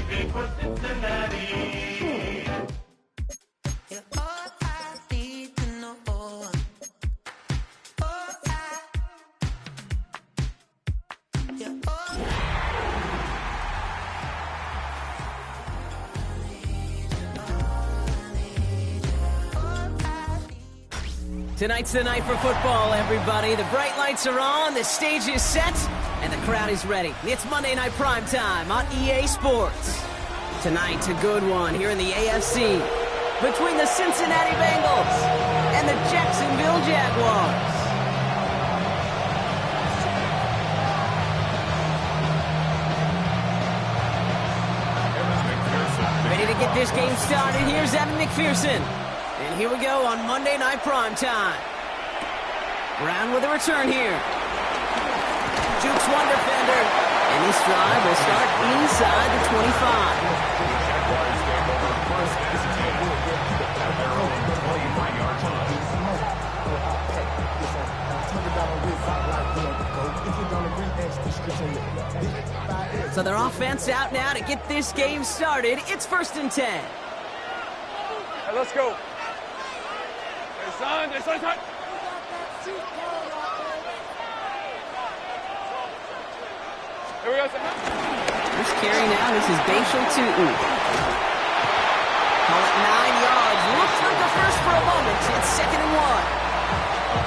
big for Cincinnati. You're all I need to know. All you're all Tonight's the night for football, everybody. The bright lights are on, the stage is set, and the crowd is ready. It's Monday Night Prime Time on EA Sports. Tonight, a good one here in the AFC between the Cincinnati Bengals and the Jacksonville Jaguars. Ready to get this game started. Here's Evan McPherson. And here we go on Monday Night Prime Time. Brown with a return here. Jukes one defender. And this drive will start inside the 25. So their offense out now to get this game started. It's 1st and 10. Hey, let's go. Hey, son. Hey, son. Here we go, son. First carry now. This is Bashal Tootin. Call it 9 yards. Looks like a first for a moment. It's 2nd and 1.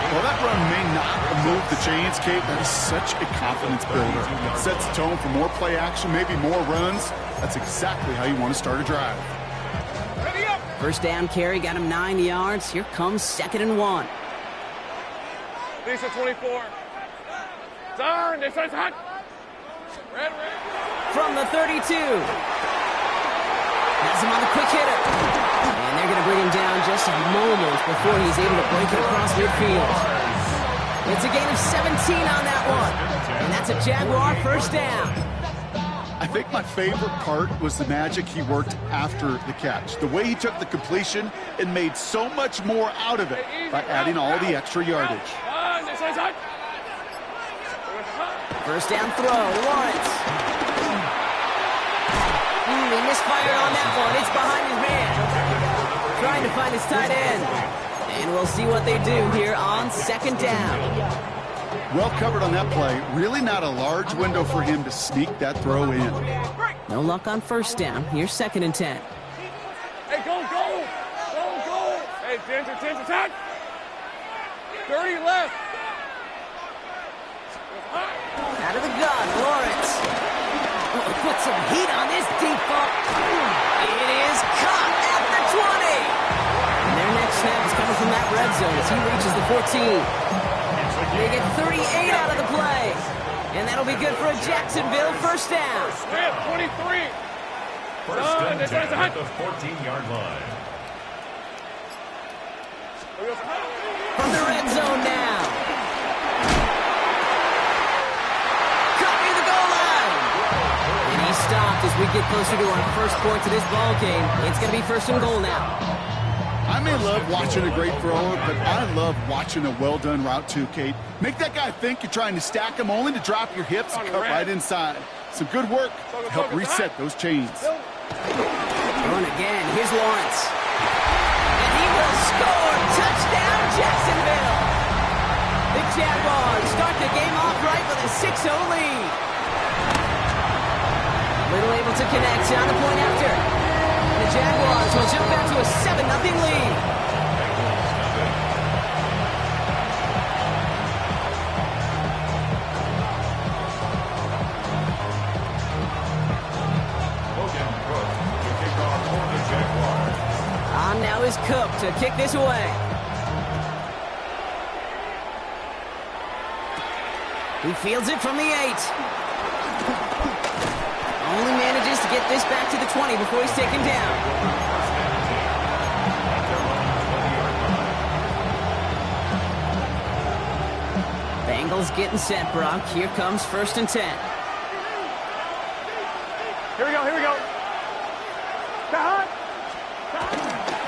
Well, that run may not move the chains, Kate. That is such a confidence builder. It sets the tone for more play action, maybe more runs. That's exactly how you want to start a drive. Ready up. First down carry got him 9 yards. Here comes 2nd and 1. Lisa 24. Son. Hey, son. Red. From the 32. Has him on the quick hitter. And they're going to bring him down just moments before he's able to break it across midfield. It's a gain of 17 on that one. And that's a Jaguar first down. I think my favorite part was the magic he worked after the catch. The way he took the completion and made so much more out of it by adding all the extra yardage. First down throw, Lawrence. He misfired on that one. It's behind his man. Trying to find his tight end. And we'll see what they do here on 2nd down. Well covered on that play. Really not a large window for him to sneak that throw in. No luck on first down. Here's 2nd and 10. Hey, go. Hey, 10 attack. 30 left. Out of the gun, Lawrence. Put some heat on this deep ball. It is caught at the 20. And their next snap is coming from that red zone as he reaches the 14. They get 38 out of the play. And that'll be good for a Jacksonville first down. 23. First and 10 at the 14-yard line. From the red zone now. Cut near the goal line. And he stopped as we get closer to our first point to this ball game. It's going to be 1st and goal now. I may love watching a great thrower, but I love watching a well-done route too, Kate. Make that guy think you're trying to stack him only to drop your hips and cut right inside. Some good work to help reset those chains. Run again. Here's Lawrence. And he will score. Touchdown, Jacksonville. The Jaguars start the game off right with a 6-0 lead. Little able to connect on the point after. The Jaguars will jump back to a 7-0 lead. On now is Cook to kick this away. He fields it from the 8. Only manages to get this back to the 20 before he's taken down. Bengals getting set, Brock. Here comes 1st and 10. Here we go.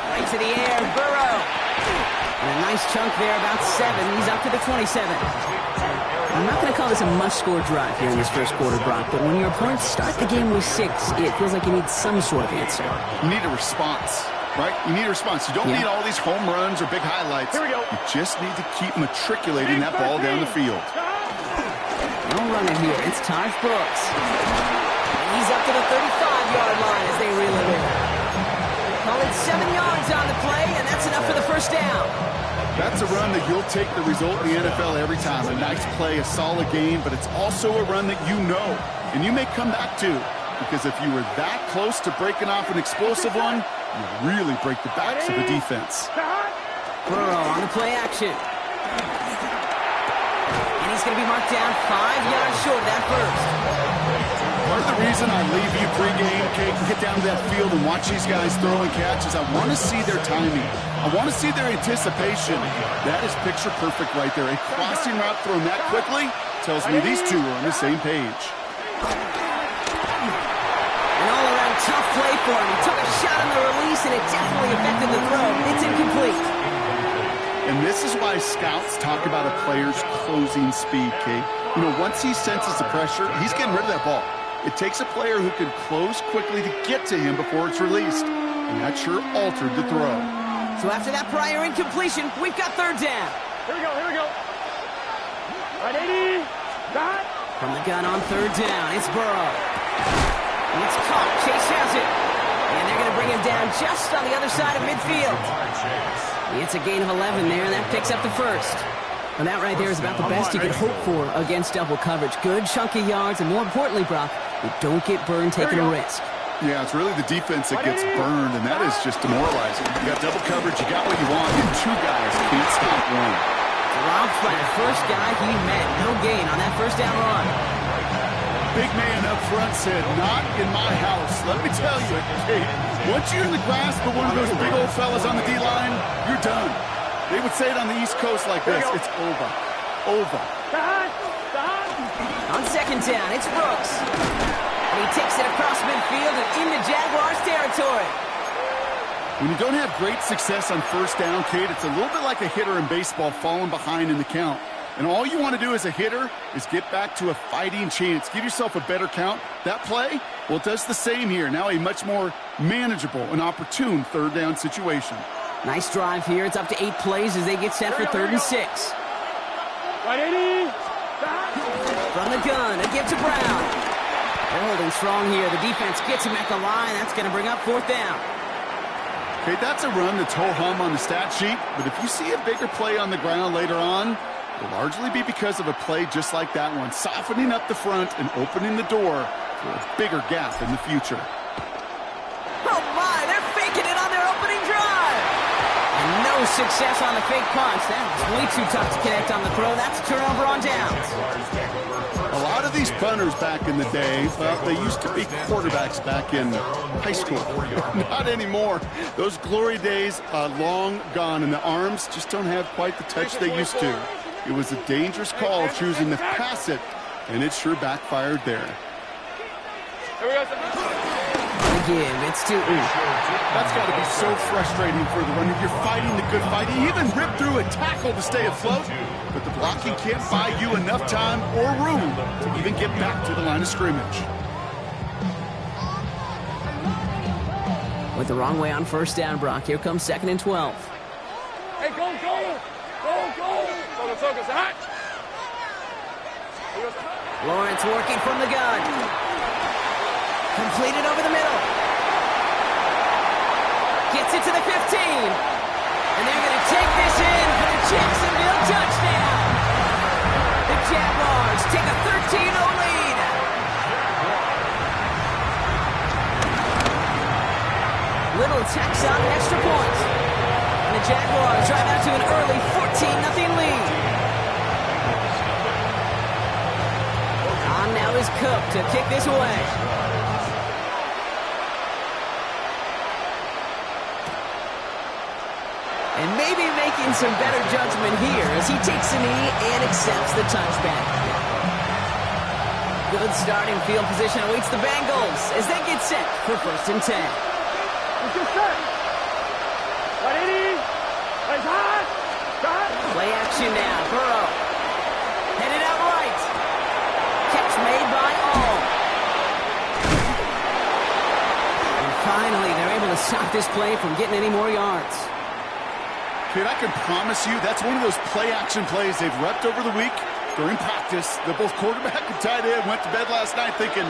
Right to the air, Burrow. And a nice chunk there, about 7. He's up to the 27. I'm not going to call this a must-score drive here in this first quarter, Brock, but when your opponents start the game with 6, it feels like you need some sort of answer. You need a response, right? You need a response. You don't need all these home runs or big highlights. Here we go. You just need to keep matriculating that ball down the field. No running here. It's Taj Brooks. He's up to the 35-yard line as they reel it in. Call it 7 yards on the play, and that's enough for the first down. That's a run that you'll take the result in the NFL every time. A nice play, a solid game, but it's also a run that you know, and you may come back to, because if you were that close to breaking off an explosive one, you really break the backs of the defense. Burrow on the play action. And he's going to be marked down 5 yards short of that first. Part of the reason I leave you pregame, Kate, and get down to that field and watch these guys throw and catch is I want to see their timing. I want to see their anticipation. That is picture perfect right there. A crossing route thrown that quickly tells me these two are on the same page. An all-around tough play for him. He took a shot on the release, and it definitely affected the throw. It's incomplete. And this is why scouts talk about a player's closing speed, Kate. You know, once he senses the pressure, he's getting rid of that ball. It takes a player who can close quickly to get to him before it's released. And that sure altered the throw. So after that prior incompletion, we've got third down. Here we go, here we go. Right, 80. Dot. From the gun on third down, it's Burrow. And it's caught. Chase has it. And they're going to bring him down just on the other side of midfield. It's a gain of 11 there, and that picks up the first. And that right there is about the best you could hope for against double coverage. Good chunky yards, and more importantly, Brock, you don't get burned taking a risk. Yeah, it's really the defense that gets burned, and that is just demoralizing. You got double coverage, you got what you want, and two guys can't stop one. Dropped by the first guy he met. No gain on that first down run. Big man up front said, not in my house. Let me tell you, Kate, once you're in the grasp of one of those big old fellas on the D-line, you're done. They would say it on the East Coast like this. It's over. Over. On second down, it's Brooks. And he takes it across midfield and into Jaguars territory. When you don't have great success on first down, Kate, it's a little bit like a hitter in baseball falling behind in the count. And all you want to do as a hitter is get back to a fighting chance. Give yourself a better count. That play, well, it does the same here. Now a much more manageable and opportune third down situation. Nice drive here. It's up to 8 plays as they get set for 3rd and 6. Right, 80. From the gun, a give to Brown. They're holding strong here. The defense gets him at the line. That's going to bring up 4th down. Okay, that's a run that's ho-hum on the stat sheet, but if you see a bigger play on the ground later on, it'll largely be because of a play just like that one, softening up the front and opening the door for a bigger gap in the future. Oh my, they're faking it on their opening drive. And no success on the fake punch. That was way too tough to connect on the throw. That's a turnover on downs. A lot of these punters back in the day, well, they used to be quarterbacks back in high school. Not anymore. Those glory days are long gone, and the arms just don't have quite the touch they used to. It was a dangerous call choosing to pass it, and it sure backfired there. Here we go. Again, it's 2. That's got to be so frustrating for the runner. You're fighting the good fight. You even rip through a tackle to stay afloat, but the blocking can't buy you enough time or room to even get back to the line of scrimmage. Went the wrong way on first down, Brock. Here comes 2nd and 12. Hey, go, go. Go, go. Focus, hot. Lawrence working from the gun. Completed over the middle. Gets it to the 15. And they're going to take this in for the Jacksonville touchdown. The Jaguars take a 13-0 lead. Little tacks on an extra point. And the Jaguars drive out to an early 14-0 lead. On now is Cook to kick this away. And maybe making some better judgment here as he takes a knee and accepts the touchback. Good starting field position awaits the Bengals as they get set for 1st and 10. Let's get set. 180. Plays hot. Got. Play action now. Burrow. Headed out right. play by all. And finally, they're able to stop this play from getting any more yards. Kid, I can promise you that's one of those play-action plays they've repped over the week during practice. The both quarterback and tight end went to bed last night thinking,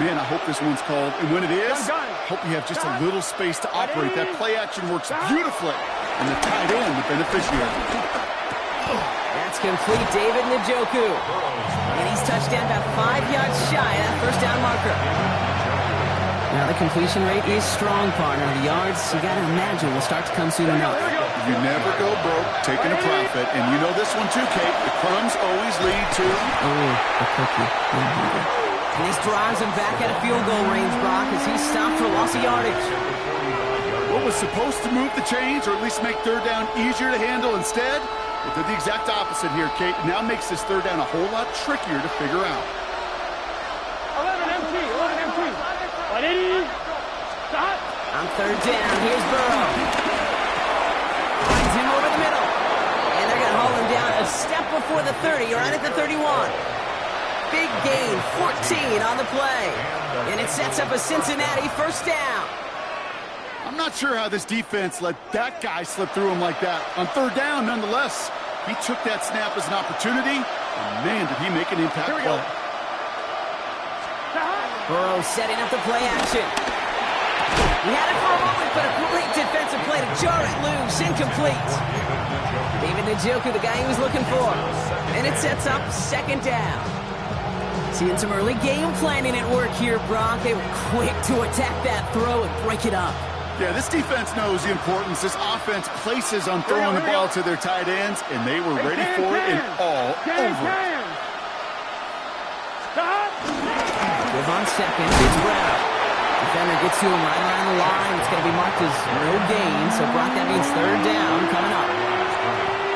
man, I hope this one's called. And when it is, hope you have just a little space to operate. That play-action works beautifully. And the tight end, the beneficiary. That's complete, David Njoku. And he's touchdown about 5 yards shy of that first down marker. Now the completion rate is strong, partner. The yards, you got to imagine, will start to come soon enough. You never go broke taking a profit. And you know this one too, Kate. The crumbs always lead to... Oh, the cookie. And this drives him back at a field goal range, Brock, as he's stopped for loss of yardage. What was supposed to move the chains, or at least make third down easier to handle instead, it did the exact opposite here, Kate. Now makes this third down a whole lot trickier to figure out. 11 MT. 180. Stop. On third down, here's Burrow. Finds him over the middle. And they're going to haul him down a step before the 30, right at the 31. Big gain, 14 on the play. And it sets up a Cincinnati first down. I'm not sure how this defense let that guy slip through him like that. On third down, nonetheless, he took that snap as an opportunity, and man, did he make an impact play. Burrow setting up the play action. He had it for a moment, but a great defensive play to jar it loose, incomplete. David Njoku, the guy he was looking for. And it sets up second down. Seeing some early game planning at work here, Brock. They were quick to attack that throw and break it up. Yeah, this defense knows the importance this offense places on throwing the ball to their tight ends, and they were ready for it and all over it. Give on second, it's Brown. Defender gets to him right around the line. It's going to be marked as no gain, so Brock, that means third down coming up.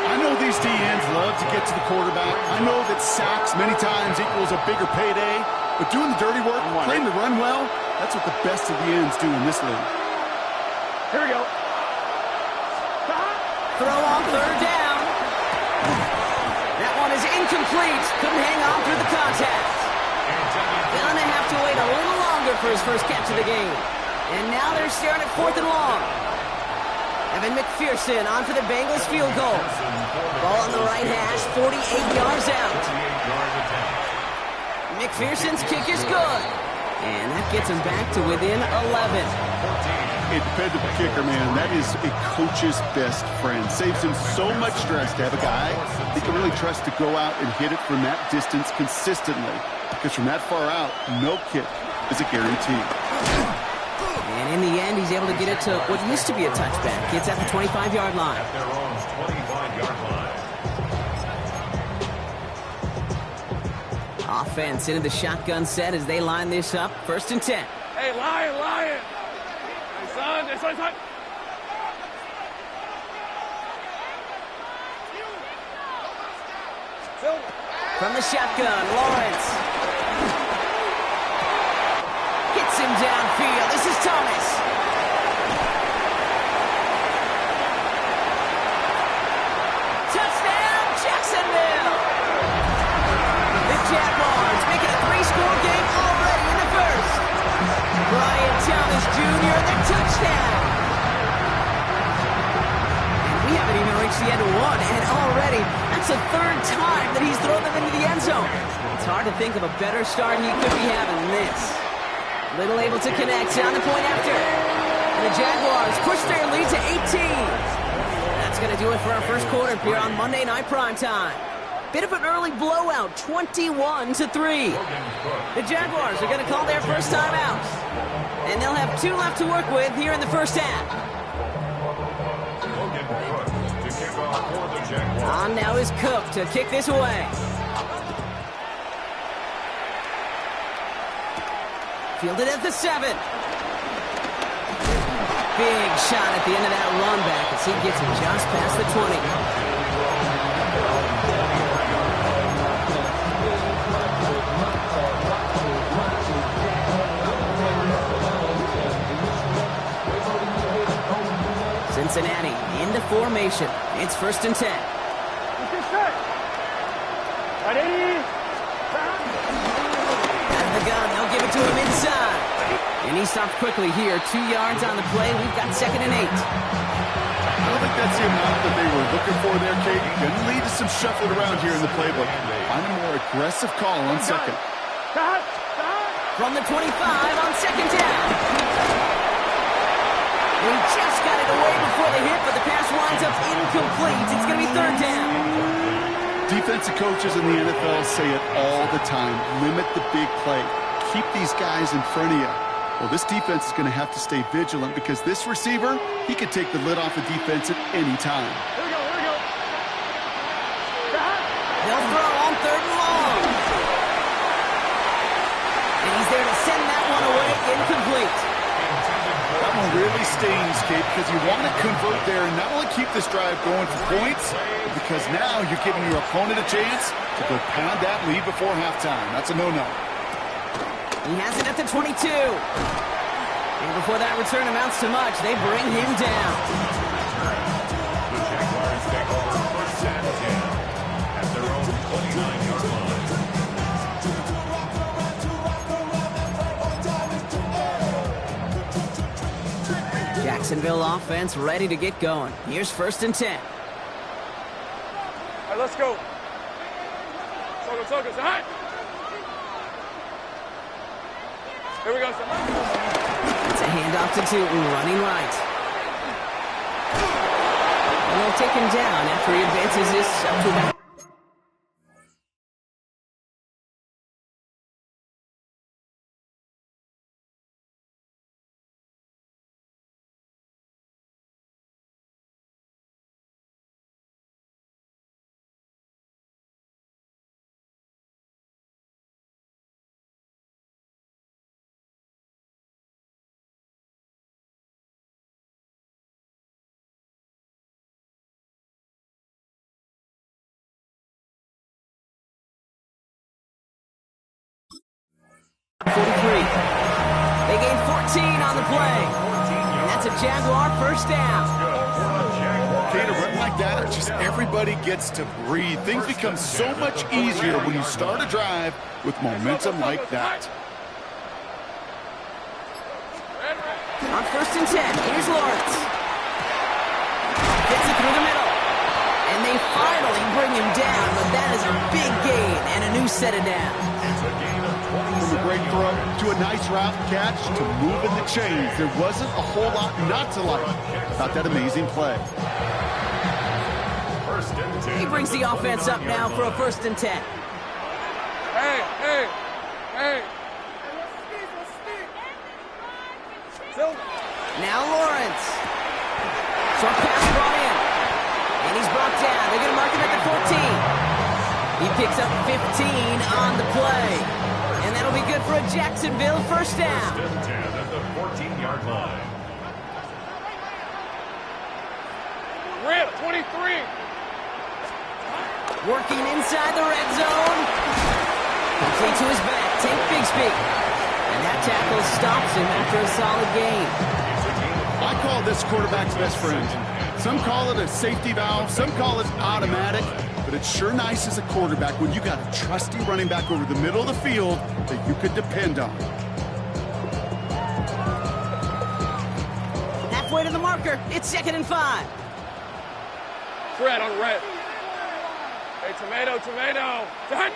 I know these DNs love to get to the quarterback. I know that sacks many times equals a bigger payday, but doing the dirty work, playing the run well, that's what the best of the ends do in this league. Here we go. Throw on third down. That one is incomplete. Couldn't hang on through the contact. Gonna have to wait a little longer for his first catch of the game. And now they're staring at fourth and long. Evan McPherson on for the Bengals field goal. Ball on the right hash, 48 yards out. McPherson's kick is good. And that gets him back to within 11. A dependable kicker, man. That is a coach's best friend. Saves him so much stress to have a guy he can really trust to go out and hit it from that distance consistently. Because from that far out, no kick is a guarantee. And in the end, he's able to get it to what used to be a touchback. It's at the 25-yard line. At their own 25-yard line. Offense into the shotgun set as they line this up. First and 10. Hey, Lion. Hey, son. From the shotgun, Lawrence. Gets him downfield. This is Thomas. Touchdown, Jacksonville. The Jaguars make it a 3-score game already in the first. Brian Thomas Jr., the touchdown. And we haven't even reached the end of one, and already that's the third time that he's thrown them into the end zone. It's hard to think of a better start he could be having than this. Little able to connect on the point after. And the Jaguars push their lead to 18. That's going to do it for our first quarter here on Monday Night Primetime. Bit of an early blowout, 21-3. The Jaguars are going to call their first time out. And they'll have 2 left to work with here in the first half. On now is Cook to kick this away. Fielded at the 7. Big shot at the end of that run back as he gets him just past the 20. Cincinnati into formation. It's first and 10. the gun. They'll give it to him inside. And he stopped quickly here. 2 yards on the play. We've got 2nd and 8. I don't think that's the amount that they were looking for there, Kate. Going to lead to some shuffling around here in the playbook. Find a more aggressive call on 2nd. From the 25 on 2nd down. He just got it away before the hit, but the pass winds up incomplete. It's going to be 3rd down. Defensive coaches in the NFL say it all the time. Limit the big play. Keep these guys in front of you. Well, this defense is going to have to stay vigilant because this receiver, he could take the lid off the defense at any time. Here we go. They'll throw on 3rd and long. And he's there to send that one away, incomplete. That one really stings, Kate, because you want to convert there and not only keep this drive going for points, but because now you're giving your opponent a chance to go pound that lead before halftime. That's a no-no. He has it at the 22. And before that return amounts to much, they bring him down. The Jaguars take over 1st and 10 at their own 29-yard line. Jacksonville offense ready to get going. Here's 1st and 10. All right, let's go. Soka, high. Here we go, son. It's a handoff to Tootin, running right. And they'll take him down after he advances this up to about... They gain 14 on the play. And that's a Jaguar 1st down. Kate, a run like that, just everybody gets to breathe. Things become so much easier when you start a drive with momentum like that. On 1st and 10, here's Lawrence. Gets it through the middle. And they finally bring him down, but that is a big gain and a new set of downs. From a great throw to a nice route catch to moving the chains. There wasn't a whole lot not to like about that amazing play. 1st and 10. He brings the offense up now for a 1st and 10. Hey. Now Lawrence. Short pass brought in. And he's brought down. They're going to mark him at the 14. He picks up 15 on the play. And that'll be good for a Jacksonville 1st down. 1st and 10 at the 14-yard line. Red, 23. Working inside the red zone. Complete to his back. Take Bigsby. And that tackle stops him after a solid gain. I call this quarterback's best friend. Some call it a safety valve. Some call it automatic. But it's sure nice as a quarterback when you got a trusty running back over the middle of the field that you could depend on. Halfway to the marker. It's 2nd and 5. Red on red. Hey, tomato. Done.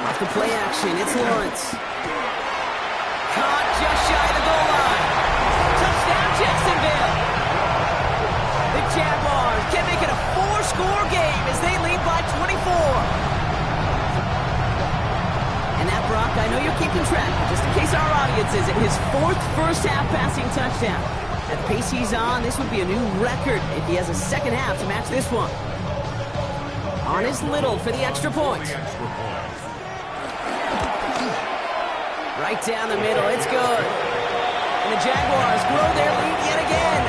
Off the play action, it's Lawrence. Caught just shy of the goal line. Touchdown, Jacksonville. The Jaguars can make it a 4-score game as they lead by 24. And that, Brock, I know you're keeping track, but just in case our audience isn't, his 4th first-half passing touchdown. At the pace he's on, this would be a new record if he has a second half to match this one. On his Little for the extra point. Right down the middle, it's good. And the Jaguars grow their lead yet again.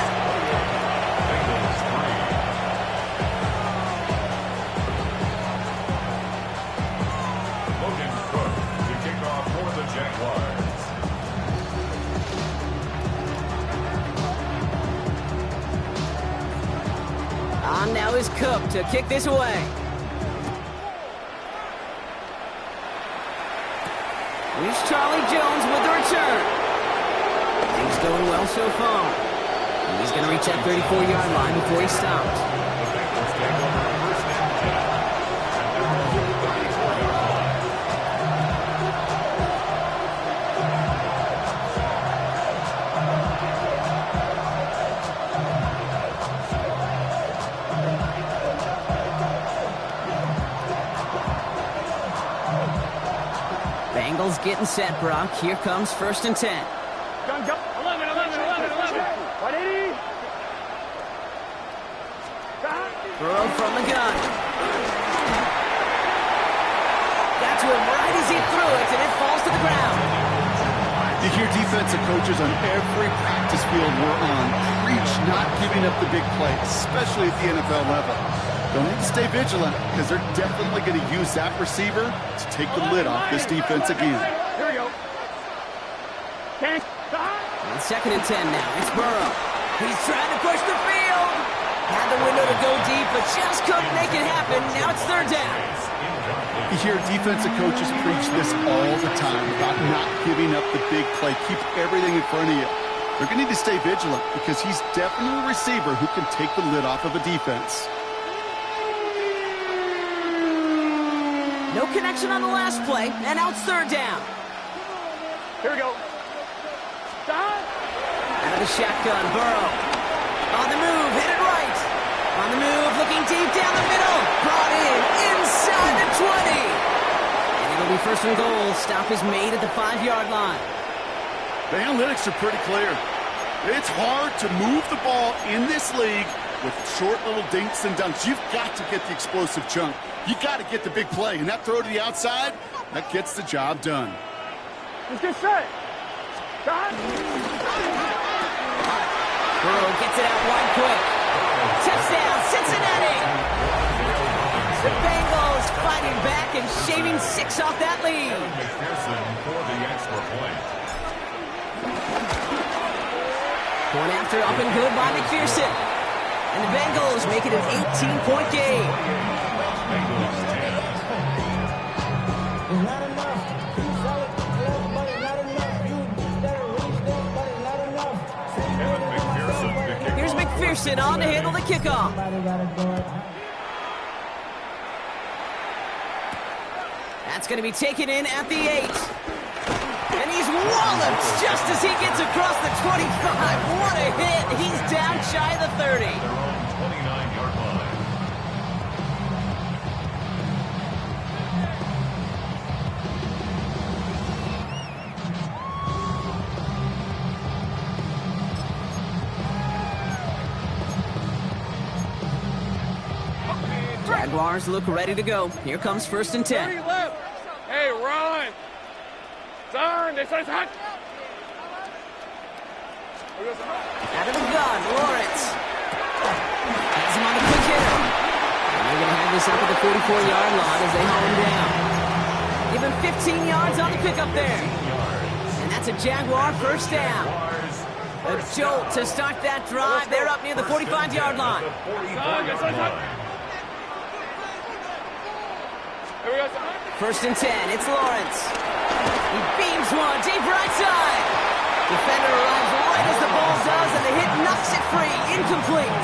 Logan Cook to kick off for the Jaguars. On now is Cook to kick this away. Here's Charlie Jones with the return. Things going well so far. And he's going to reach that 34-yard line before he stops. The Bengals take over first and 10 at their own 34-yard line. Bengals getting set, Brock. Here comes first and 10. Gun, gun. 11, 11, 11, 11. 180. Burrow from the gun. Got to him right as he threw it, and it falls to the ground. You hear defensive coaches on every practice field we're on preach not giving up the big play, especially at the NFL level. They'll need to stay vigilant because they're definitely going to use that receiver to take the lid off this defense again. Here we go. And second and 10 now. It's Burrow. He's trying to push the field. Had the window to go deep, but just couldn't make it happen. Now it's third down. You hear defensive coaches preach this all the time about not giving up the big play. Keep everything in front of you. They're going to need to stay vigilant because he's definitely a receiver who can take the lid off of a defense. No connection on the last play, and now it's third down. Here we go. Out of the shotgun, Burrow. On the move, hit it right. On the move, looking deep down the middle. Brought in, inside the 20. And it'll be first and goal. Stop is made at the 5-yard line. The analytics are pretty clear. It's hard to move the ball in this league with short little dinks and dunks. You've got to get the explosive chunk. You got to get the big play. And that throw to the outside, that gets the job done. Let's get set. Burrow gets it out wide quick. Touchdown, Cincinnati! The Bengals fighting back and shaving 6 off that lead. McPherson for the extra point. Going after up and good by McPherson. And the Bengals make it an 18-point game. Bengals 10. Here's McPherson on to handle the kickoff. That's going to be taken in at the 8. And he's walloped just as he gets across the 25. What a hit. He's down shy of the 30. Their own 29-yard line. Jaguars look ready to go. Here comes first and 10. Hey, run. Turn. This is hot. Out of the gun, Lawrence. Has him on the quick hitter. And they're going to have this up at the 44-yard line as they haul him down. Give him 15 yards on the pickup there. And that's a Jaguar first down. A jolt to start that drive. They're up near the 45-yard line. First and 10, it's Lawrence. He beams one deep right side. Defender arrives right as the ball does, and the hit knocks it free. Incomplete.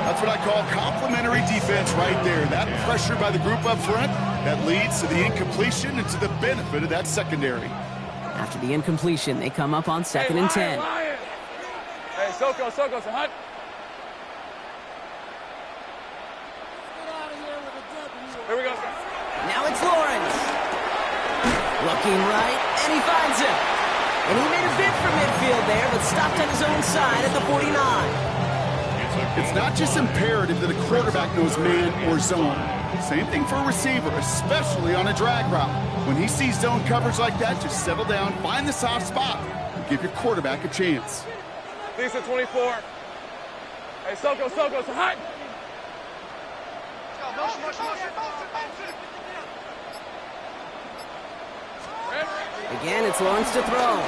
That's what I call complimentary defense right there. That pressure by the group up front, that leads to the incompletion and to the benefit of that secondary. After the incompletion, they come up on second and 10. Hey, Soko, so hot. Here we go. Now it's Lawrence. Looking right, and he finds him. And he made a bid for midfield there, but stopped on his own side at the 49. It's not just imperative that a quarterback knows man or zone. Same thing for a receiver, especially on a drag route. When he sees zone coverage like that, just settle down, find the soft spot, and give your quarterback a chance. Lisa 24. Hey, Soko, so hot. Again, it's Lawrence to throw.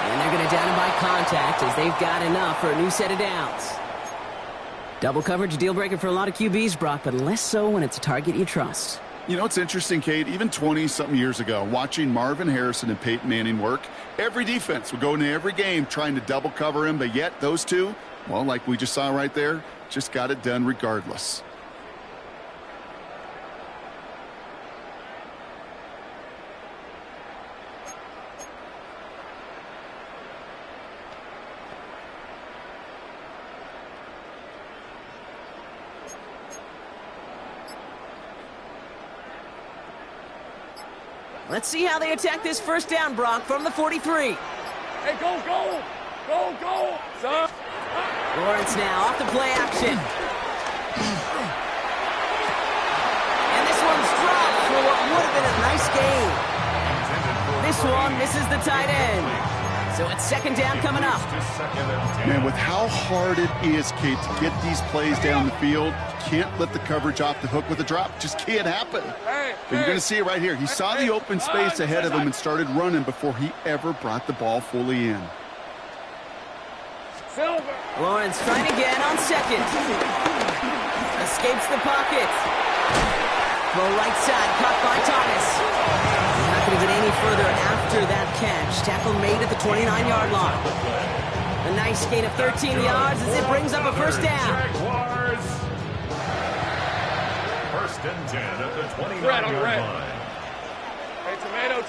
And they're going to down him by contact as they've got enough for a new set of downs. Double coverage, deal breaker for a lot of QBs, Brock, but less so when it's a target you trust. You know, it's interesting, Kate, even 20-something years ago, watching Marvin Harrison and Peyton Manning work, every defense would go into every game trying to double cover him, but yet those two, well, like we just saw right there, just got it done regardless. Let's see how they attack this first down, Brock, from the 43. Hey, go, go! Go, go! Son! Lawrence now off the play action. And this one's dropped for what would have been a nice gain. This one misses the tight end. So it's second down coming up. Man, with how hard it is, Kate, to get these plays down the field, you can't let the coverage off the hook with a drop. Just can't happen. But you're going to see it right here. He saw the open space ahead of him and started running before he ever brought the ball fully in. Lawrence trying again on second. Escapes the pocket. Throw right side, caught by Thomas. Not going to get any further after that catch. Tackle made at the 29-yard line. A nice gain of 13 yards as it brings up a first down. First and 10 at the 29-yard line. Hey, tomato!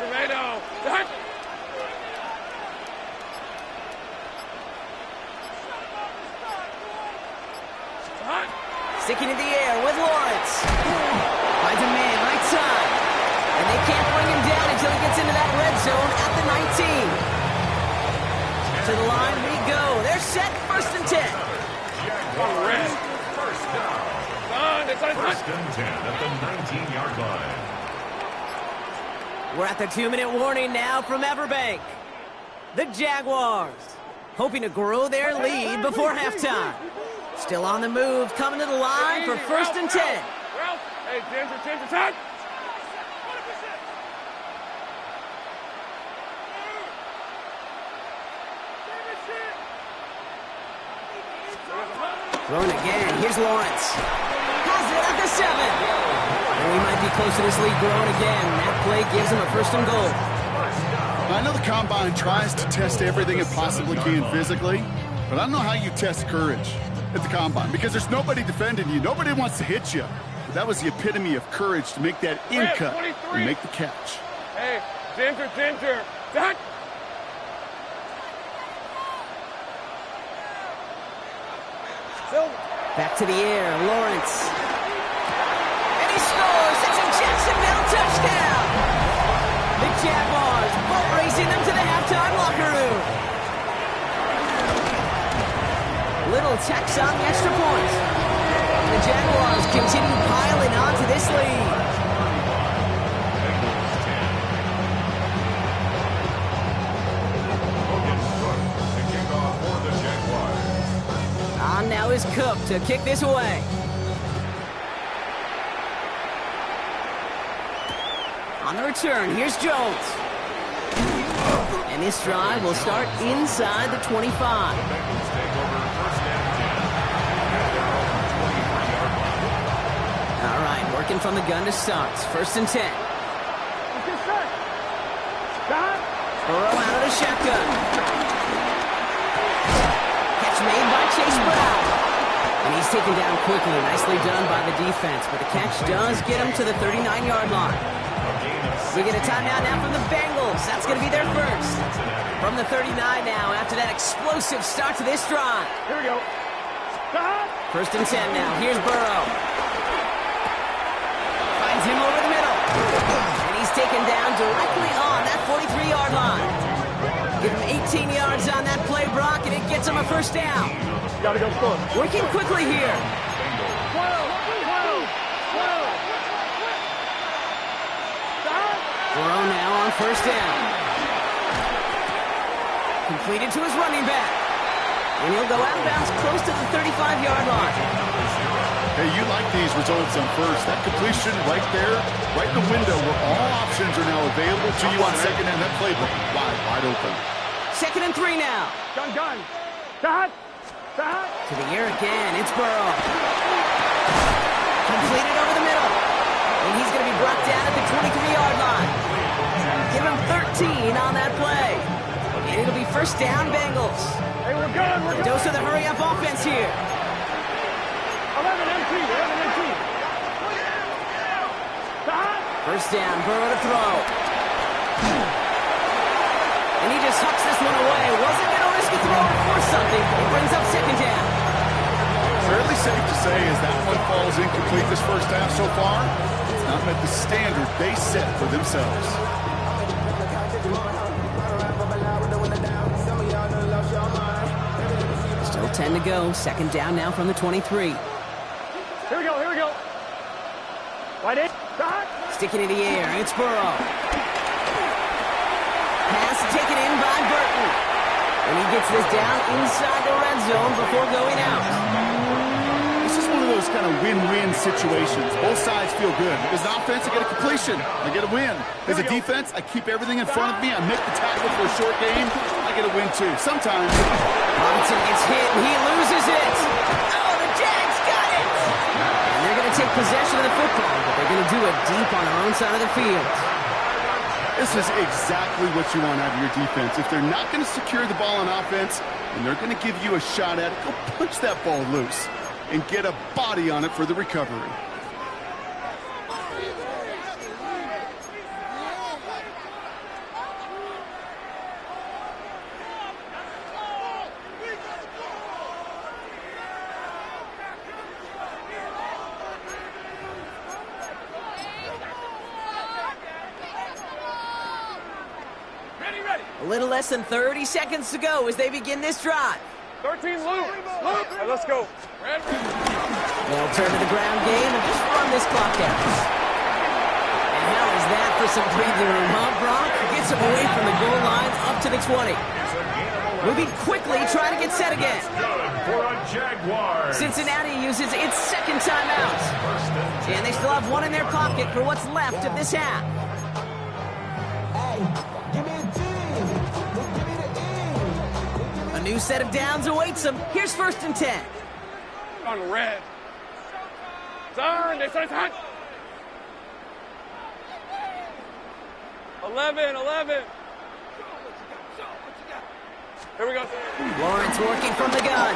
Sticking in the air with Lawrence. Finds a man right side. And they can't bring him down until he gets into that red zone at the 19. To the line we go. They're set, first and 10. First and 10 at the 19-yard line. We're at the 2-minute warning now from Everbank. The Jaguars hoping to grow their lead before halftime. Still on the move, coming to the line for first and 10. Hey, Ginger, touch! Thrown again. Here's Lawrence. Has it at the 7. And we might be close to this lead growing again. That play gives him a first and goal. I know the Combine tries to test everything it possibly can physically, but I don't know how you test courage at the Combine because there's nobody defending you. Nobody wants to hit you. But that was the epitome of courage to make that in cut and make the catch. Hey, Ginger, touch! Back to the air, Lawrence. And he scores! It's a Jacksonville touchdown! The Jaguars boat racing them to the halftime locker room. Little tax on the extra point. The Jaguars continue piling on to this lead. On now is Cook to kick this away. On the return, here's Jones. And this drive will start inside the 25. All right, working from the gun to start. First and 10. Burrow out of the shotgun. Made by Chase Brown. And he's taken down quickly. Nicely done by the defense. But the catch does get him to the 39-yard line. We get a timeout now from the Bengals. That's going to be their first. From the 39 now after that explosive start to this drive. Here we go. First and 10 now. Here's Burrow. Finds him over the middle. And he's taken down directly on that 43-yard line. Give him 18 yards on that play, Brock, and it gets him a first down. Gotta go score. Working quickly here. Burrow now on first down. Completed to his running back. And he'll go out of bounds close to the 35-yard line. Hey, you like these results on first. That completion right there, right in the window where all options are now available to you on second and that playbook wide open. Second and 3 now. Gun. To the air again. It's Burrow. Completed over the middle. And And he's going to be brought down at the 23-yard line. Give him 13 on that play. And it'll be first down, Bengals. Hey, we're good. We're good. Dose of the hurry-up offense here. 11 empty. 11 empty. First down, Burrow to throw. And he just hucks this one away. Wasn't going to risk a throw or force something. He brings up second down. Fairly safe to say as that one falls incomplete this first half so far, it's not met the standard they set for themselves. Still 10 to go. Second down now from the 23. Here we go. Here we go. Right in. Sticking in the air. It's Burrow. Pass taken in by Burton. And he gets this down inside the red zone before going out. This is one of those kind of win-win situations. Both sides feel good. As an offense, I get a completion. I get a win. As a defense, I keep everything in front of me. I make the tackle for a short game. I get a win, too. Sometimes. Robinson gets hit, and he loses it. Oh, the Jags got it! And they're going to take possession of the football, but they're going to do it deep on their own side of the field. This is exactly what you want out of your defense. If they're not going to secure the ball on offense, and they're going to give you a shot at it, go punch that ball loose and get a body on it for the recovery. A little less than 30 seconds to go as they begin this drive. 13, Luke. Luke. Right, let's go. They'll turn to the ground game and just run this clock out. And how is that for some breathing room, huh, Brock? Gets him away from the goal line up to the 20. Moving quickly, trying to get set again. For a Jaguar. Cincinnati uses its second timeout. And they still have one in their pocket for what's left of this half. A new set of downs awaits them. Here's first and 10. On the red. Turn. They start hot. 11. Here we go. Lawrence working from the gun.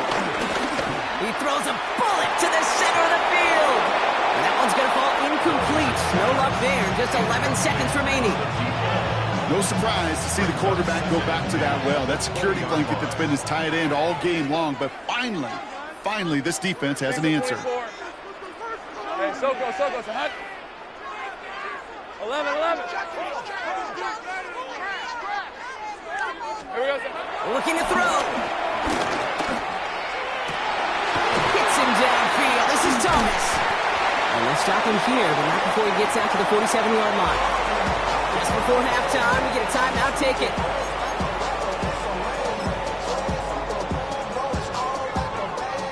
He throws a bullet to the center of the field. And that one's going to fall incomplete. No luck there. Just 11 seconds remaining. No surprise to see the quarterback go back to that well. That security blanket that's been his tight end all game long. But finally, this defense has an answer. Hey, Soko, it's hot. 11. Here we go. Looking to throw. Hits him downfield. This is Thomas. And they'll stop him here, but not before he gets out to the 47-yard line. Just before halftime, we get a timeout taken.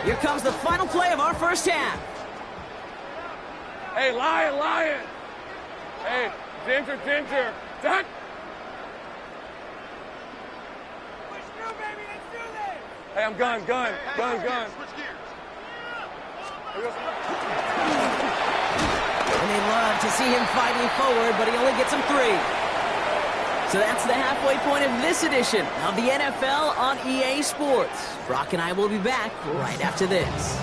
Here comes the final play of our first half. Hey, Lion. Hey, Ginger. Duck. Hey, I'm gun. And they love to see him fighting forward, but he only gets him 3. So that's the halfway point of this edition of the NFL on EA Sports. Brock and I will be back right after this.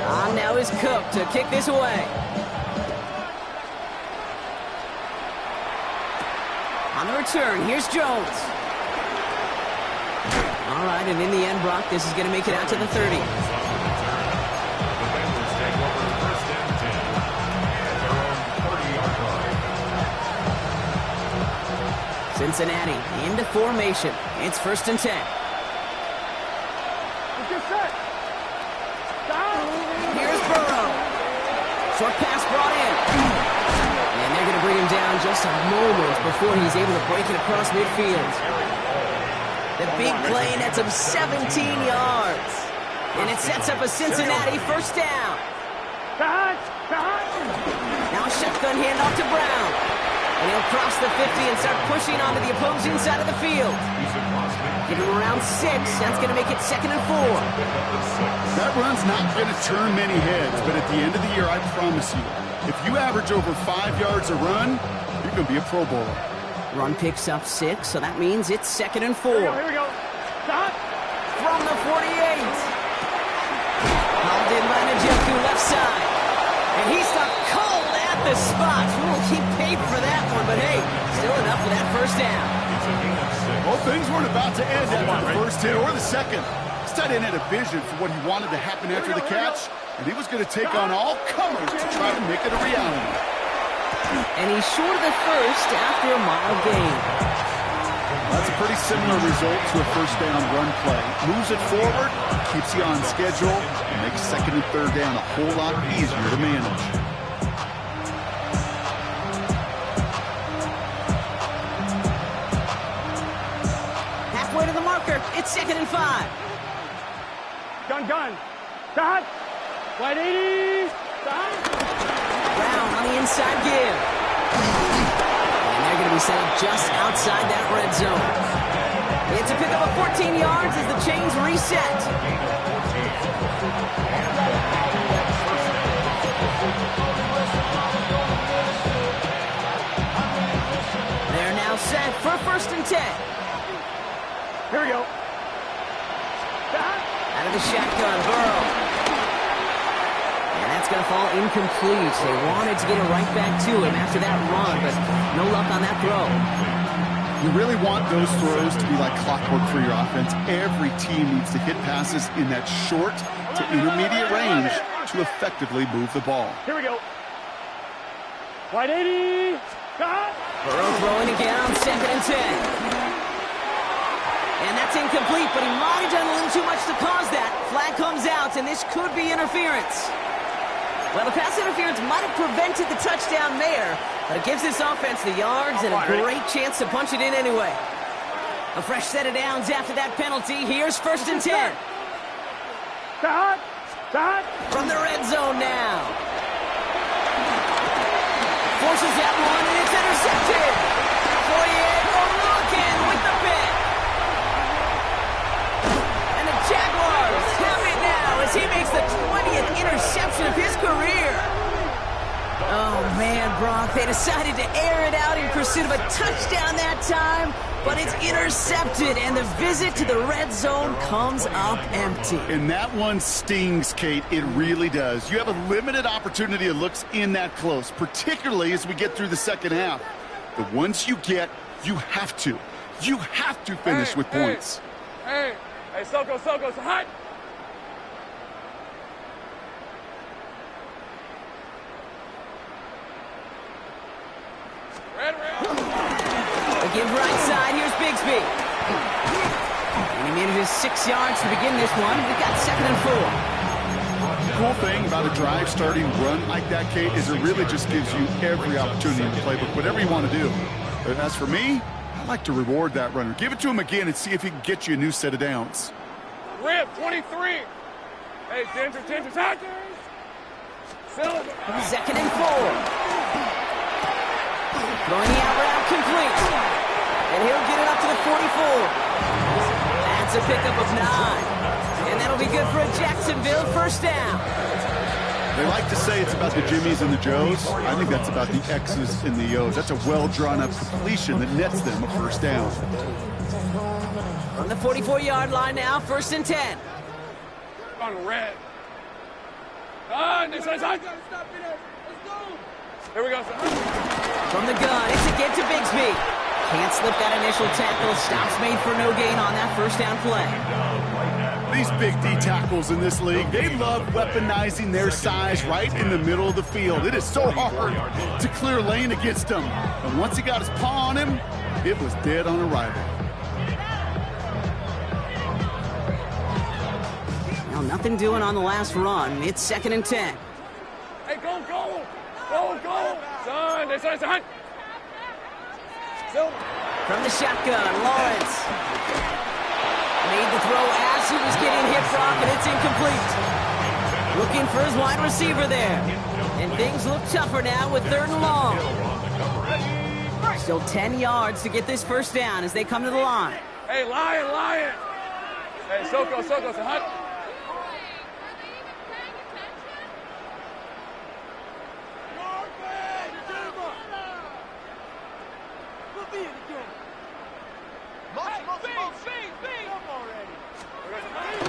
On now is Cook to kick this away. On the return, here's Jones. All right, and in the end, Brock, this is going to make it out to the 30. Cincinnati into formation. It's first and 10. Here's Burrow. Short pass brought in. And they're going to bring him down just a moment before he's able to break it across midfield. The big play nets him 17 yards. And it sets up a Cincinnati first down. Now a shotgun handoff to Brown. And he'll cross the 50 and start pushing onto the opposing side of the field. Give him around 6. That's going to make it 2nd and 4. That run's not going to turn many heads, but at the end of the year, I promise you, if you average over 5 yards a run, you're going to be a Pro Bowler. Run picks up 6, so that means it's 2nd and 4. Here we go. Stop. From the 48. Hauled in by Njoku, left side. And he stopped cold at the spot. Ooh, he paid for that one, but hey, still enough for that first down. Well, things weren't about to end after the first hit or the second. This tight end had a vision for what he wanted to happen after the catch, and he was going to take on all comers to try to make it a reality. And he's short of the first after a mile gain. That's a pretty similar result to a first down run play. Moves it forward, keeps you on schedule, and makes 2nd and 3rd down a whole lot easier to manage. Halfway to the marker, it's 2nd and 5. Gun. Stop. Wide 80. Stop. Brown on the inside give. And they're going to be set up just outside that red zone. It's a pickup of 14 yards as the chains reset. They're now set for 1st and 10. Here we go. Stop. Out of the shotgun, Burrow. And that's going to fall incomplete. They wanted to get it right back to him after that run, but no luck on that throw. You really want those throws to be like clockwork for your offense. Every team needs to hit passes in that short to intermediate range to effectively move the ball. Here we go. Wide 80. Stop. Burrow throwing again on 2nd and 10. And that's incomplete, but he might have done a little too much to cause that. Flag comes out, and this could be interference. Well, the pass interference might have prevented the touchdown there, but it gives this offense the yards and a great chance to punch it in anyway. A fresh set of downs after that penalty. Here's 1st and 10. Stop. From the red zone now. Forces that one, and it's intercepted. 48 looking with the pick. And the Jaguars have it now as he makes the 20th interception of his career. Oh, man, Brock, they decided to air it out in pursuit of a touchdown that time, but it's intercepted, and the visit to the red zone comes up empty. And that one stings, Kate. It really does. You have a limited opportunity of looks in that close, particularly as we get through the second half. The ones you get, you have to finish with points. Hey, Soko, it's hot. Give right side, here's Bigsby. And he manages 6 yards to begin this one. We've got 2nd and 4. The cool thing about a drive starting run like that, Kate, is it really just gives you every opportunity in the playbook, whatever you want to do. But as for me, I like to reward that runner. Give it to him again and see if he can get you a new set of downs. Rip, 23. Hey, Ginger, hot. Silver. 2nd and 4. Throwing the out route complete. And he'll get it up to the 44. That's a pickup of 9. And that'll be good for a Jacksonville 1st down. They like to say it's about the Jimmies and the Joes. I think that's about the X's and the O's. That's a well-drawn-up completion that nets them a 1st down. From the 44-yard line now, 1st and 10. On red. This one's hot. Here we go. From the gun, it's again to Bigsby. Can't slip that initial tackle. Stops made for no gain on that 1st down play. These big D tackles in this league, they love weaponizing their size right in the middle of the field. It is so hard to clear lane against them. And once he got his paw on him, it was dead on arrival. Well, nothing doing on the last run. It's 2nd and 10. Hey, go. Son, this one's hot. From the shotgun, Lawrence. Made the throw as he was getting hit, Brock, and it's incomplete. Looking for his wide receiver there. And things look tougher now with 3rd and long. Still 10 yards to get this first down as they come to the line. Hey, Lion. Hey, Soko, say hut.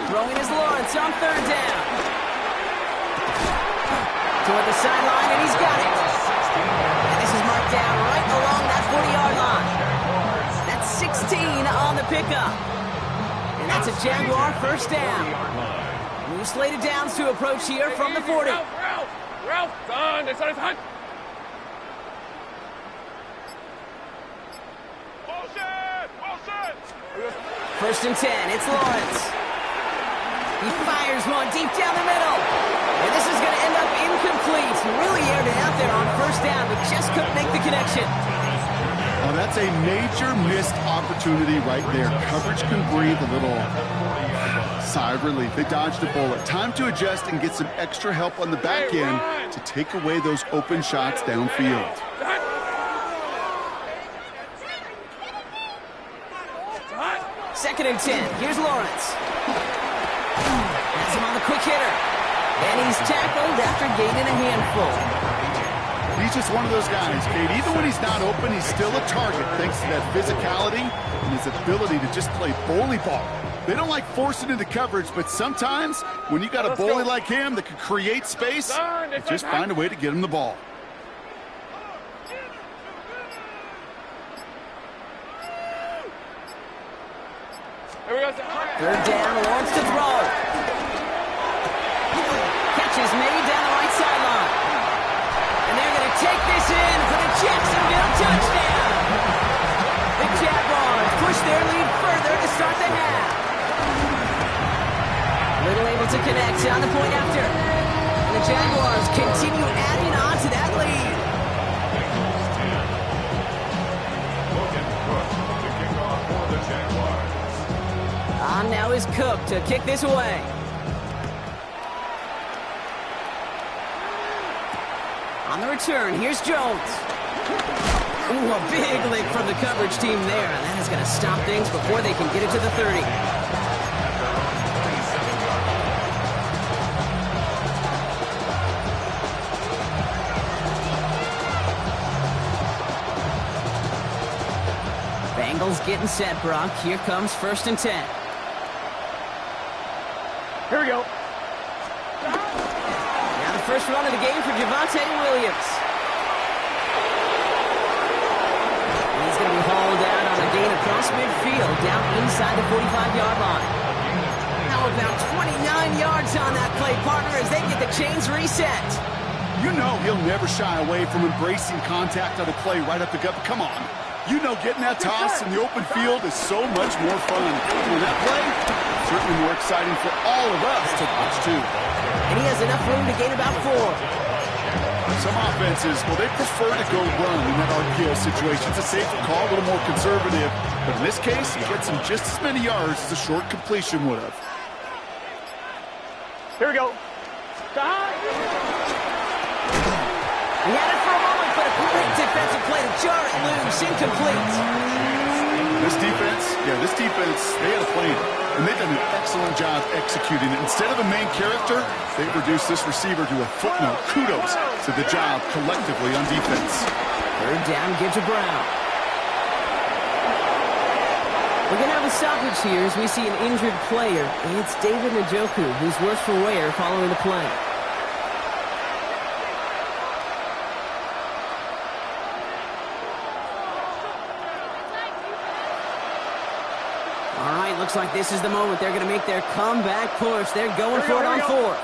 Throwing is Lawrence on third down. Toward the sideline, and he's got it. And this is marked down right along that 40-yard line. That's 16 on the pickup. And that's a Jaguar first down. New slated downs to approach here from the 40. Ralph, done. It's on his hut. First and 10, it's Lawrence. He fires one deep down the middle. And this is going to end up incomplete. Really aired it out there on first down, but just couldn't make the connection. Oh, that's a major missed opportunity right there. Coverage can breathe a little sigh of relief. They dodged a bullet. Time to adjust and get some extra help on the back end to take away those open shots downfield. Second and 10. Here's Lawrence. That's him on the quick hitter. And he's tackled after gaining a handful. He's just one of those guys, Kate. Even when he's not open, he's still a target thanks to that physicality and his ability to just play bully ball. They don't like forcing into coverage, but sometimes when you got a bully like him that can create space, you just find a way to get him the ball. Third down, Lawrence to throw. Catch is made down the right sideline. And they're going to take this in for the Jacksonville touchdown. The Jaguars push their lead further to start the half. Little able to connect on the point after. And the Jaguars continue adding on to that lead. On now is Cook to kick this away. On the return, here's Jones. Ooh, a big lick from the coverage team there. And that is going to stop things before they can get it to the 30. Bengals getting set, Brock. Here comes first and 10. Here we go. Now the first run of the game for Javonte Williams. He's going to be hauled out on a gain across midfield, down inside the 45-yard line. Now about 29 yards on that play, partner, as they get the chains reset. You know he'll never shy away from embracing contact on a play right up the gut. Come on. You know getting that toss in the open field is so much more fun. And that play, certainly more exciting for all of us to watch, too. And he has enough room to gain about 4. Some offenses, well, they prefer to go run in that RPO situation. It's a safer call, a little more conservative. But in this case, he gets him just as many yards as a short completion would have. Here we go. He had it for a moment, but a great defensive play to jar it loose, incomplete. This defense, they had a plan, and they've done an excellent job executing it. Instead of a main character, they've reduced this receiver to a footnote. Kudos to the job collectively on defense. Third down, give to Brown. We're going to have a stoppage here as we see an injured player. It's David Njoku, who's worse for wear following the play. Looks like this is the moment they're going to make their comeback push. They're going for it on 4th.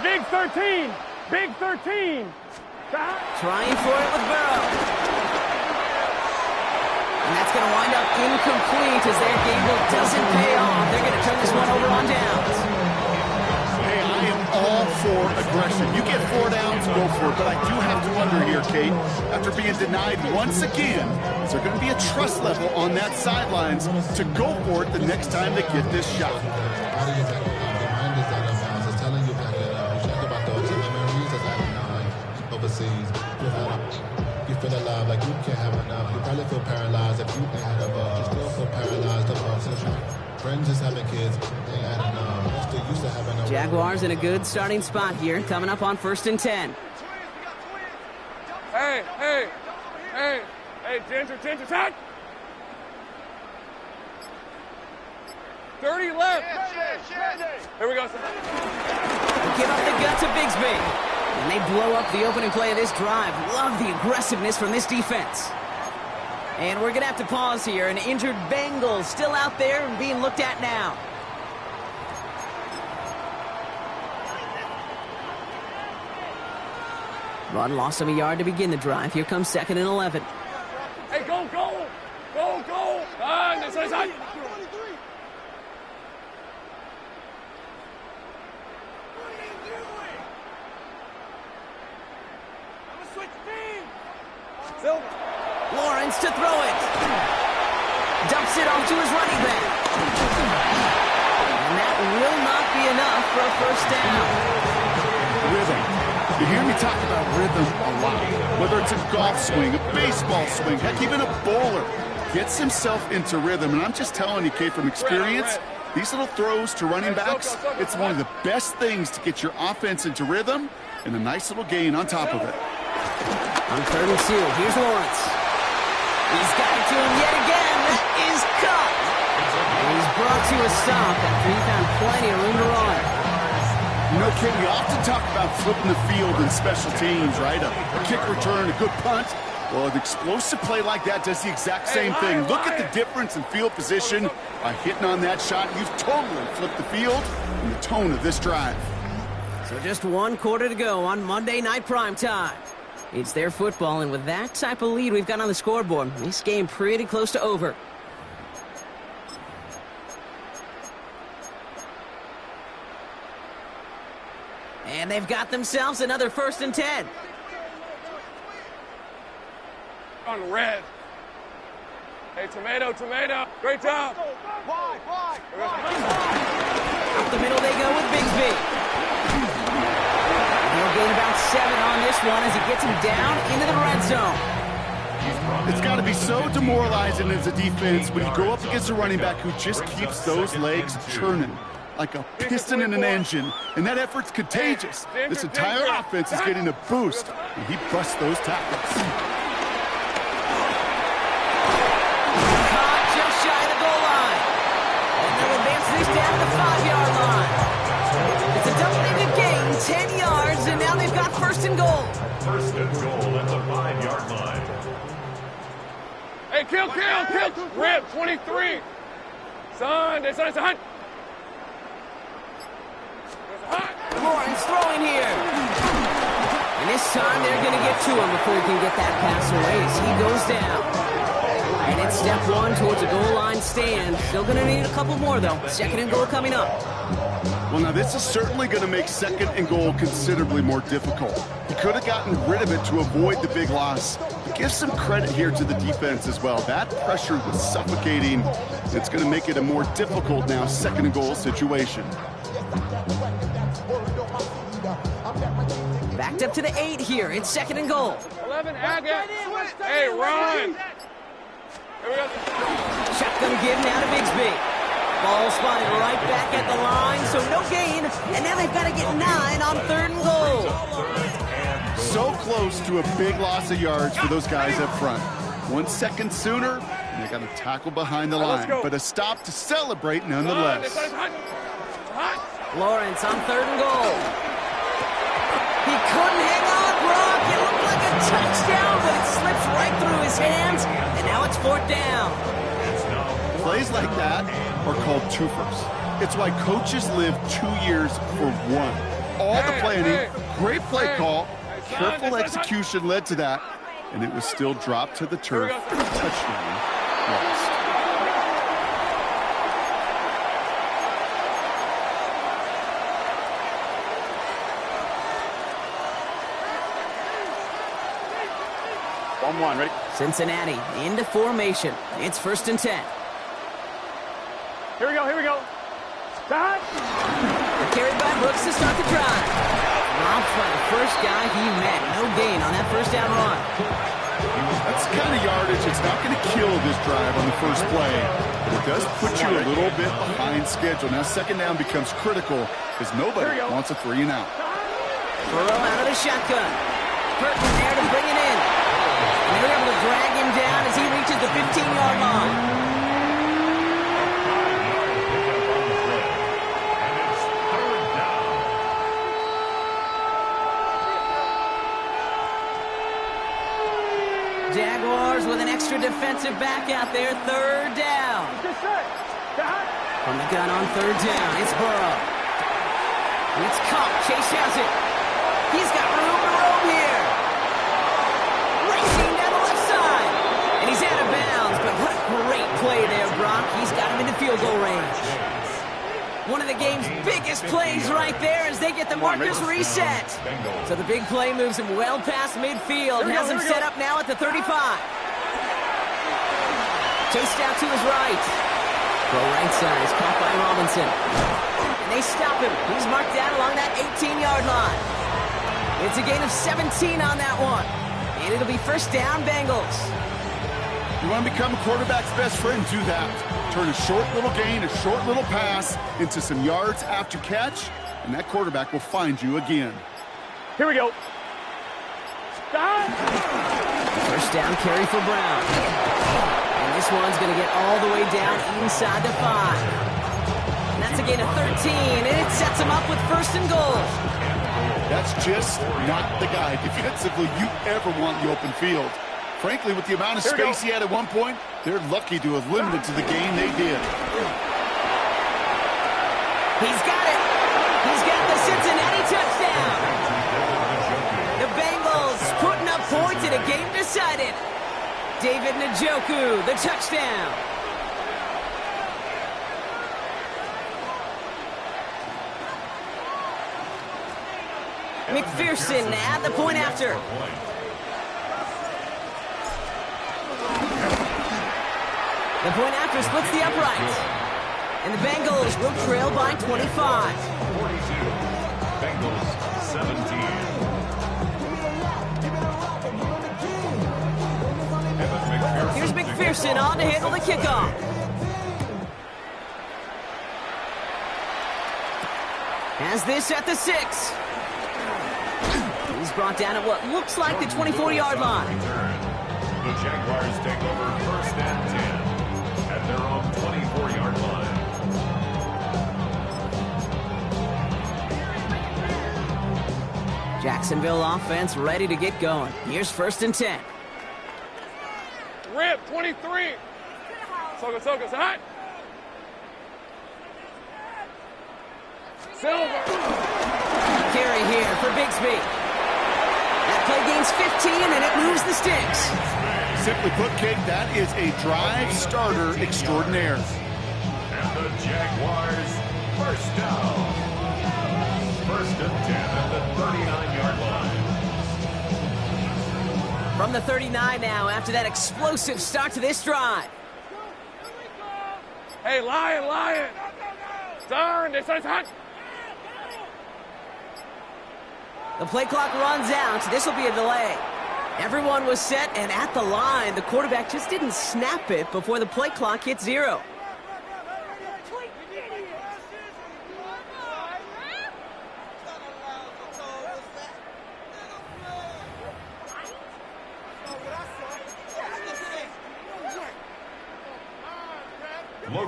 Big 13. Big 13. Trying for it with Burrow. And that's going to wind up incomplete as their gamble doesn't pay off. They're going to turn this one over on downs. Hey, I am all for aggression. You get 4 downs, go for it. But I do have to wonder here, Kate, after being denied once again, is there going to be a trust level on that sidelines to go for it the next time they get this shot? it alive. Like you can't have enough. You probably feel paralyzed if you ain't had a ball. You still feel paralyzed about since you friends just having kids. Ain't had enough. I'm still used to having a Jaguars in a good starting spot here, coming up on 1st and 10. Hey, Ginger, attack! 30 left. Here we go. Give up the gut to Bigsby. And they blow up the opening play of this drive. Love the aggressiveness from this defense. And we're going to have to pause here. An injured Bengal still out there and being looked at now. Run lost him a yard to begin the drive. Here comes 2nd and 11. Hey, go! This is hot. Lawrence to throw it. Dumps it off to his running back. And that will not be enough for a 1st down. Rhythm. You hear me talk about rhythm a lot. Whether it's a golf swing, a baseball swing, heck, even a bowler gets himself into rhythm. And I'm just telling you, Kate, from experience, these little throws to running backs, it's one of the best things to get your offense into rhythm and a nice little gain on top of it. On 3rd and 2, here's Lawrence. He's got it to him yet again. That is cut. And he's brought to a stop after he found plenty of room to run. You know, Kate, we often talk about flipping the field in special teams, right? A kick return, a good punt. Well, an explosive play like that does the exact same thing. Look at the difference in field position. By hitting on that shot, you've totally flipped the field and the tone of this drive. So just 1 quarter to go on Monday Night Primetime. It's their football, and with that type of lead we've got on the scoreboard, this game pretty close to over. And they've got themselves another 1st and 10. On red. Hey, tomato. Great job. Up the middle they go with Bigsby. He'll gain about 7 on this one as he gets him down into the red zone. It's got to be so demoralizing as a defense when you go up against a running back who just keeps those legs churning like a piston in an engine, and that effort's contagious. This entire offense is getting a boost, and he busts those tackles. Caught just shy of the goal line. And they'll advance this down to the 5-yard line. It's a double-digit gain, 10 yards, and now they've got 1st and goal. 1st and goal at the 5-yard line. Hey, kill! Rip, 23. Son, it's a hunt. Lawrence throwing here. And this time they're going to get to him before he can get that pass away as he goes down. And it's step 1 towards a goal line stand. Still going to need a couple more, though. 2nd and goal coming up. Well, now this is certainly going to make 2nd and goal considerably more difficult. He could have gotten rid of it to avoid the big loss. But give some credit here to the defense as well. That pressure was suffocating. It's going to make it a more difficult now 2nd and goal situation. Backed up to the 8 here. It's 2nd and goal. 11, Agate. Hey, run. Here we go. Shotgun give now to Bigsby. Ball spotted right back at the line, so no gain. And now they've got to get 9 on 3rd and goal. So close to a big loss of yards for those guys up front. 1 second sooner, and they got a tackle behind the line. But a stop to celebrate nonetheless. Lawrence on 3rd and goal. He couldn't hang on, Brock. It looked like a touchdown, but it slips right through his hands. And now it's 4th down. Plays like that are called twofers. It's why coaches live 2 years for one. All the planning, great play call, careful execution led to that, and it was still dropped to the turf. Touchdown lost. One, ready? Cincinnati into formation. It's 1st and 10. Here we go. Stop. Carried by Brooks to start the drive. Robbed by the first guy he met. No gain on that 1st down run. yardage. It's not going to kill this drive on the first play, but it does put you a little bit behind schedule. Now, second down becomes critical because nobody wants a 3 and out. Burrow out of the shotgun. Burton there to bring it in. And they're able to drag him down as he reaches the 15-yard line. Jaguars with an extra defensive back out there, third down. From the gun on third down, it's Burrow. And it's caught. Chase has it. He's got room to roam here. Racing down the left side. And he's out of bounds, but what a great play there, Brock. He's got him into field goal range. One of the game's biggest plays right there as they get the markers reset. So the big play moves him well past midfield. Has him set up now at the 35. Chased out to his right. Throw right side is caught by Robinson. And they stop him. He's marked down along that 18-yard line. It's a gain of 17 on that one. And it'll be first down, Bengals. You want to become a quarterback's best friend, do that. Turn a short little gain, a short little pass into some yards after catch, and that quarterback will find you again. Here we go. Stop. First down carry for Brown. And this one's going to get all the way down inside the 5. And that's a gain of 13, and it sets him up with first and goal. That's just not the guy defensively you ever want in the open field. Frankly, with the amount of space he had at one point, they're lucky to have limited to the gain they did. He's got it. He's got the Cincinnati touchdown. The Bengals putting up points in a game decided. David Njoku, the touchdown. McPherson at the point after. The point after splits the uprights. And the Bengals will trail by 25. 42. Bengals 17. Here's McPherson on to handle the kickoff. Has this at the 6. He's brought down at what looks like the 24-yard line. The Jaguars take over first and 10 at their own 24-yard line. Jacksonville offense ready to get going. Here's first and 10. Rip, 23. Soka, hot. Silver. Carry here for Bigsby. That play gains 15 and it moves the sticks. Simply put, Kate, that is a drive starter extraordinaire. And the Jaguars first down. First and 10 at the 39-yard line. From the 39 now after that explosive start to this drive. Hey, Lion. Turn, this is hot. The play clock runs out. This will be a delay. Everyone was set and at the line. The quarterback just didn't snap it before the play clock hit 0.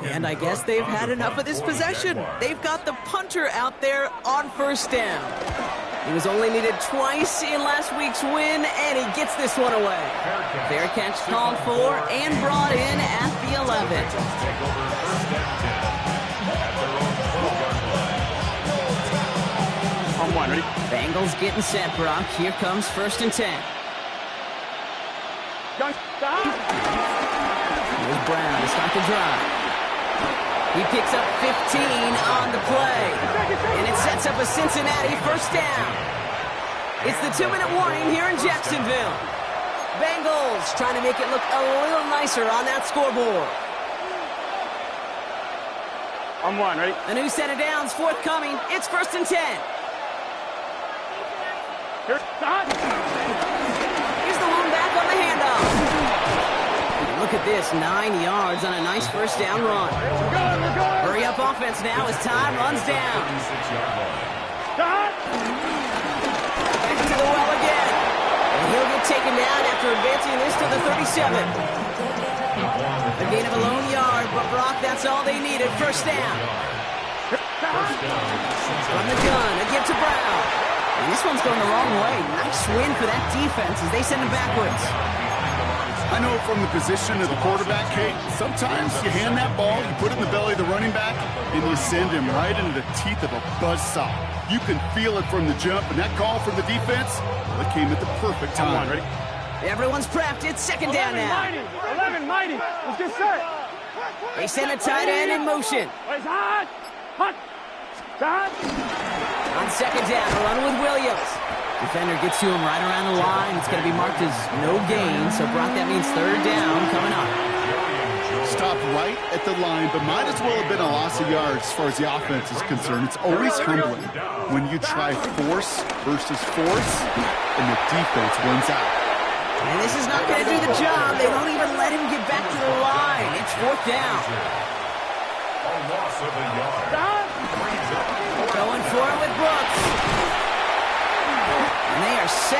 And I guess they've had enough of this possession. They've got the punter out there on first down. He was only needed twice in last week's win, and he gets this one away. Fair catch called for and brought in at the 11. Take over first and 10 at their own 12-yard line. On one, ready? Bengals getting set, Brock. Here comes first and 10. Gun, stop. Here's Brown to start the drive. He picks up 15 on the play. And it sets up a Cincinnati first down. It's the 2-minute warning here in Jacksonville. Bengals trying to make it look a little nicer on that scoreboard. On one, ready? A new set of downs forthcoming. It's first and 10. Here, stop. Here's the lone back on the handoff. at this. 9 yards on a nice first down run. Hurry up offense now as time runs down. Back to the well again. And he'll get taken down after advancing this to the 37. A gain of a lone yard, but Brock, that's all they needed. First down. From the gun, again to Brown. And this one's going the wrong way. Nice win for that defense as they send him backwards. I know from the position of the quarterback, Kate, sometimes you hand that ball, you put it in the belly of the running back, and you send him right into the teeth of a buzzsaw. You can feel it from the jump, and that call from the defense, well, it came at the perfect time. Ready? Everyone's prepped. It's second down now. 11, mighty. Let's get set. They send a tight end in motion. Hot. On second down, a run with Williams. Defender gets to him right around the line. It's going to be marked as no gain, so Brock, that means third down coming up. Stopped right at the line, but might as well have been a loss of yards as far as the offense is concerned. It's always humbling when you try force versus force, and the defense wins out. And this is not going to do the job. They don't even let him get back to the line. It's fourth down. A loss of a yard. Going for it with Brooks. And they are set.